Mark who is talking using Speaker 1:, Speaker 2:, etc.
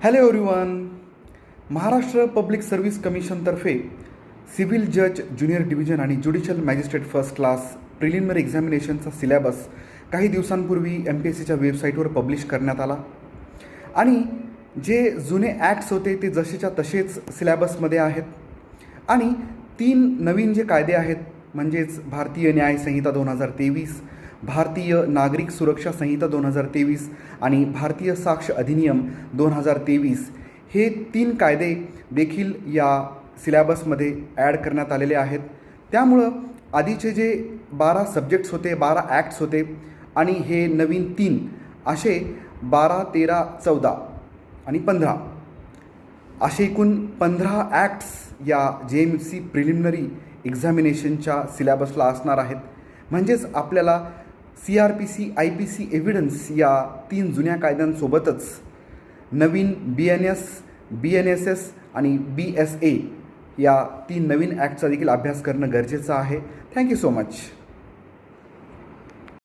Speaker 1: Hello everyone. Maharashtra public service कमिशनतर्फे civil जज junior division आणि judicial magistrate first class preliminary एक्झामिनेशनचा सिलेबस काही दिवसांपूर्वी MPSCच्या वेबसाईटवर पब्लिश करण्यात आला आणि जे जुने ॲक्ट्स होते ते जसेच्या तसेच सिलेबसमध्ये आहेत आणि 3 नवीन जे कायदे आहेत म्हणजेच भारतीय न्याय संहिता 2023, भारतीय नागरिक सुरक्षा संहिता 2023 आणि भारतीय साक्ष अधिनियम 2023 हे 3 कायदे देखील या सिलेबसमध्ये ॲड करण्यात आलेले आहेत. त्यामुळं आधीचे जे 12 सब्जेक्ट्स होते, 12 ॲक्ट्स होते आणि हे नवीन 3 असे 12, 13, 14 आणि 15 असे एकूण 15 ॲक्ट्स या JMFC प्रिलिमिनरी एक्झामिनेशनच्या सिलेबसला असणार आहेत. म्हणजेच आपल्याला CRPC, IPC एव्हिडन्स या 3 जुन्या कायद्यांसोबतच नवीन BNS, BNSS आणि BSA या 3 नवीन ॲक्टचा देखील अभ्यास करणं गरजेचं आहे. Thank you so much.